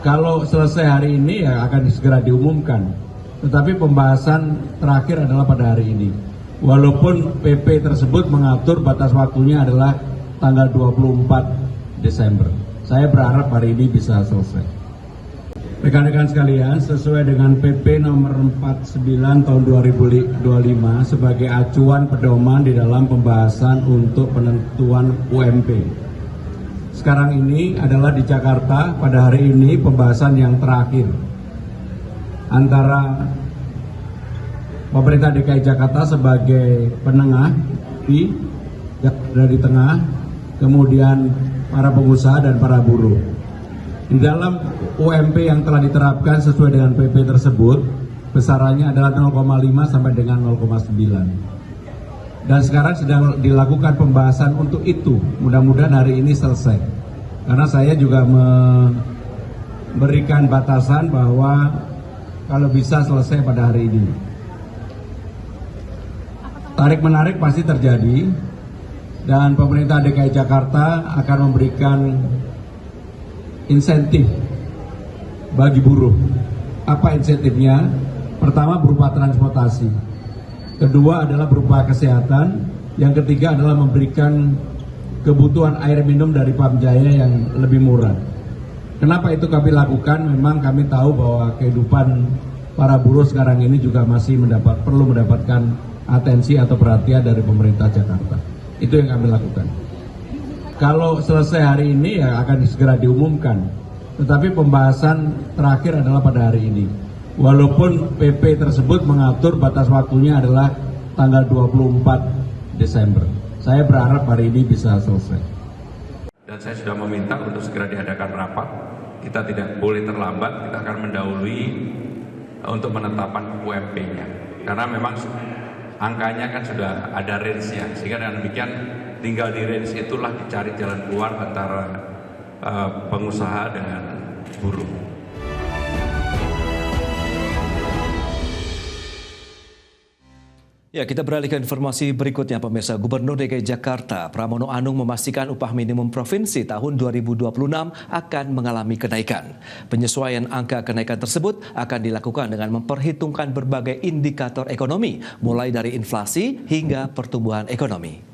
Kalau selesai hari ini ya akan segera diumumkan. Tetapi pembahasan terakhir adalah pada hari ini. Walaupun PP tersebut mengatur batas waktunya adalah tanggal 24 Desember. Saya berharap hari ini bisa selesai. Rekan-rekan sekalian, sesuai dengan PP nomor 49 tahun 2025 sebagai acuan pedoman di dalam pembahasan untuk penentuan UMP. Sekarang ini adalah di Jakarta pada hari ini pembahasan yang terakhir antara pemerintah DKI Jakarta sebagai penengah yang berada di tengah, kemudian para pengusaha dan para buruh. Di dalam UMP yang telah diterapkan sesuai dengan PP tersebut, besarannya adalah 0,5 sampai dengan 0,9. Dan sekarang sedang dilakukan pembahasan untuk itu. Mudah-mudahan hari ini selesai. Karena saya juga memberikan batasan bahwa kalau bisa selesai pada hari ini. Tarik-menarik pasti terjadi. Dan pemerintah DKI Jakarta akan memberikan insentif bagi buruh. Apa insentifnya? Pertama berupa transportasi, kedua adalah berupa kesehatan, yang ketiga adalah memberikan kebutuhan air minum dari Pamjaya yang lebih murah. Kenapa itu kami lakukan? Memang kami tahu bahwa kehidupan para buruh sekarang ini juga masih perlu mendapatkan atensi atau perhatian dari pemerintah Jakarta. Itu yang kami lakukan. Kalau selesai hari ini ya akan segera diumumkan. Tetapi pembahasan terakhir adalah pada hari ini. Walaupun PP tersebut mengatur batas waktunya adalah tanggal 24 Desember. Saya berharap hari ini bisa selesai. Dan saya sudah meminta untuk segera diadakan rapat. Kita tidak boleh terlambat, kita akan mendahului untuk penetapan UMP-nya. Karena memang angkanya kan sudah ada range-nya, sehingga dengan demikian tinggal di range itulah dicari jalan keluar antara pengusaha dengan buruh. Ya, kita beralih ke informasi berikutnya, pemirsa. Gubernur DKI Jakarta, Pramono Anung, memastikan upah minimum provinsi tahun 2026 akan mengalami kenaikan. Penyesuaian angka kenaikan tersebut akan dilakukan dengan memperhitungkan berbagai indikator ekonomi, mulai dari inflasi hingga pertumbuhan ekonomi.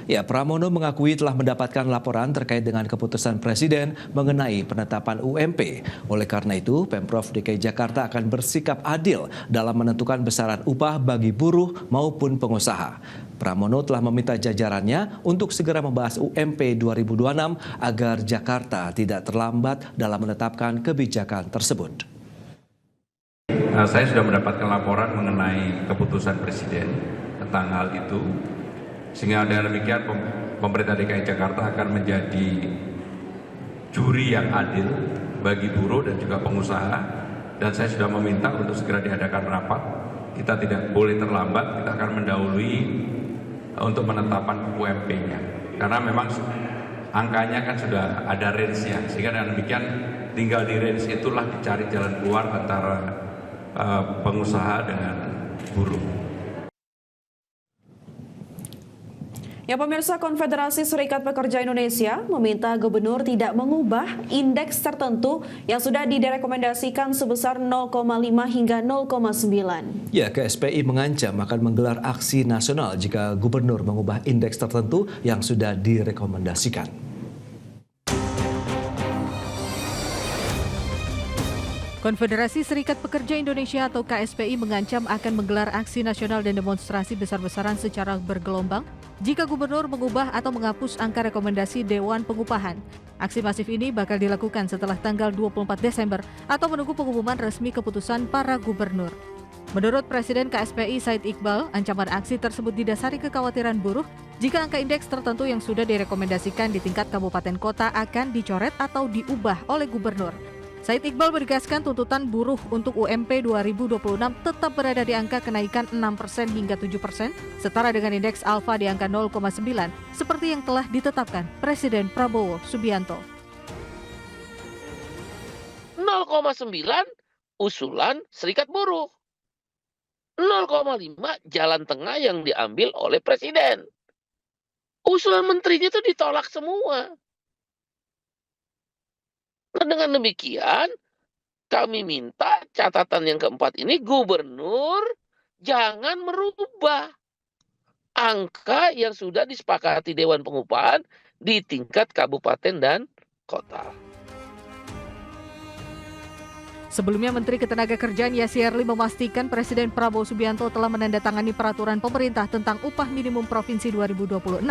Ya, Pramono mengakui telah mendapatkan laporan terkait dengan keputusan Presiden mengenai penetapan UMP. Oleh karena itu, Pemprov DKI Jakarta akan bersikap adil dalam menentukan besaran upah bagi buruh maupun pengusaha. Pramono telah meminta jajarannya untuk segera membahas UMP 2026 agar Jakarta tidak terlambat dalam menetapkan kebijakan tersebut. Saya sudah mendapatkan laporan mengenai keputusan Presiden tentang hal itu. Sehingga dengan demikian pemerintah DKI Jakarta akan menjadi juri yang adil bagi buruh dan juga pengusaha. Dan saya sudah meminta untuk segera diadakan rapat. Kita tidak boleh terlambat, kita akan mendahului untuk penetapan UMP-nya. Karena memang angkanya kan sudah ada range-nya. Sehingga dengan demikian tinggal di range itulah dicari jalan keluar antara pengusaha dengan buruh. Ya, pemirsa, Konfederasi Serikat Pekerja Indonesia meminta gubernur tidak mengubah indeks tertentu yang sudah direkomendasikan sebesar 0,5 hingga 0,9. Ya, KSPI mengancam akan menggelar aksi nasional jika gubernur mengubah indeks tertentu yang sudah direkomendasikan. Konfederasi Serikat Pekerja Indonesia atau KSPI mengancam akan menggelar aksi nasional dan demonstrasi besar-besaran secara bergelombang jika gubernur mengubah atau menghapus angka rekomendasi Dewan Pengupahan. Aksi masif ini bakal dilakukan setelah tanggal 24 Desember atau menunggu pengumuman resmi keputusan para gubernur. Menurut Presiden KSPI Said Iqbal, ancaman aksi tersebut didasari kekhawatiran buruh jika angka indeks tertentu yang sudah direkomendasikan di tingkat kabupaten kota akan dicoret atau diubah oleh gubernur. Said Iqbal menegaskan tuntutan buruh untuk UMP 2026 tetap berada di angka kenaikan 6% hingga 7%, setara dengan indeks alfa di angka 0,9, seperti yang telah ditetapkan Presiden Prabowo Subianto. 0,9 usulan Serikat Buruh. 0,5 jalan tengah yang diambil oleh Presiden. Usulan menterinya itu ditolak semua. Nah, dengan demikian, kami minta catatan yang keempat ini gubernur jangan merubah angka yang sudah disepakati Dewan Pengupahan di tingkat kabupaten dan kota. Sebelumnya, Menteri Ketenagakerjaan Yasirli memastikan Presiden Prabowo Subianto telah menandatangani peraturan pemerintah tentang upah minimum provinsi 2026.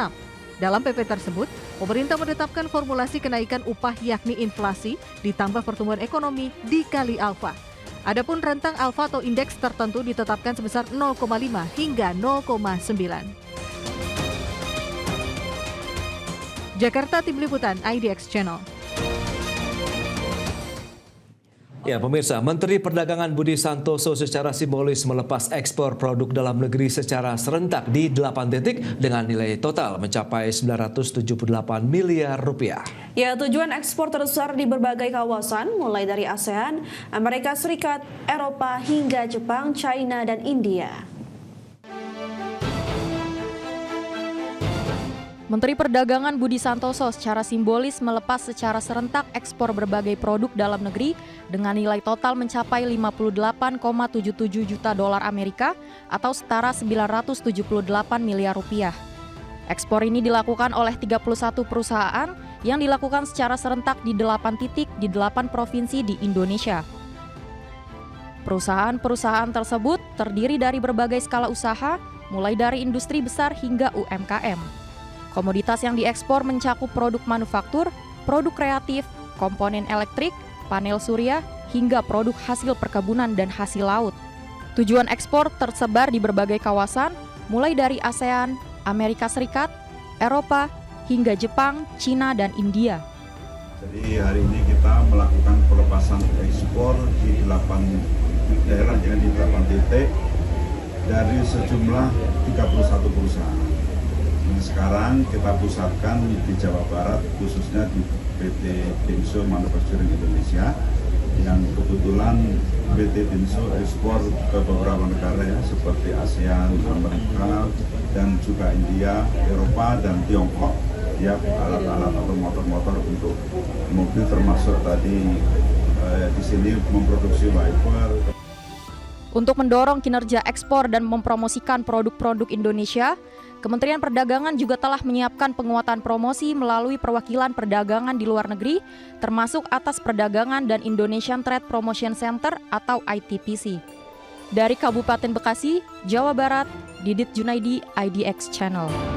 Dalam PP tersebut, pemerintah menetapkan formulasi kenaikan upah yakni inflasi ditambah pertumbuhan ekonomi dikali alfa. Adapun rentang alfa atau indeks tertentu ditetapkan sebesar 0,5 hingga 0,9. Jakarta, Tim Liputan IDX Channel. Ya pemirsa, Menteri Perdagangan Budi Santoso secara simbolis melepas ekspor produk dalam negeri secara serentak di 8 titik dengan nilai total mencapai 978 miliar rupiah. Ya, tujuan ekspor terbesar di berbagai kawasan mulai dari ASEAN, Amerika Serikat, Eropa hingga Jepang, China dan India. Menteri Perdagangan Budi Santoso secara simbolis melepas secara serentak ekspor berbagai produk dalam negeri dengan nilai total mencapai 58,77 juta dolar Amerika atau setara 978 miliar rupiah. Ekspor ini dilakukan oleh 31 perusahaan yang dilakukan secara serentak di 8 titik di 8 provinsi di Indonesia. Perusahaan-perusahaan tersebut terdiri dari berbagai skala usaha, mulai dari industri besar hingga UMKM. Komoditas yang diekspor mencakup produk manufaktur, produk kreatif, komponen elektrik, panel surya, hingga produk hasil perkebunan dan hasil laut. Tujuan ekspor tersebar di berbagai kawasan, mulai dari ASEAN, Amerika Serikat, Eropa, hingga Jepang, China, dan India. Jadi hari ini kita melakukan pelepasan ekspor di 8 daerah, ya, di 8 titik dari sejumlah 31 perusahaan. Nah, sekarang kita pusatkan di Jawa Barat, khususnya di PT Dinso Manufacturing Indonesia, yang kebetulan PT Dinso ekspor ke beberapa negara, ya, seperti ASEAN, Amerika, dan juga India, Eropa, dan Tiongkok. Ya, alat-alat atau motor-motor untuk mobil, termasuk tadi di sini memproduksi wiper. Untuk mendorong kinerja ekspor dan mempromosikan produk-produk Indonesia, Kementerian Perdagangan juga telah menyiapkan penguatan promosi melalui perwakilan perdagangan di luar negeri, termasuk Atas Perdagangan dan Indonesian Trade Promotion Center atau ITPC. Dari Kabupaten Bekasi, Jawa Barat, Didit Junaidi, IDX Channel.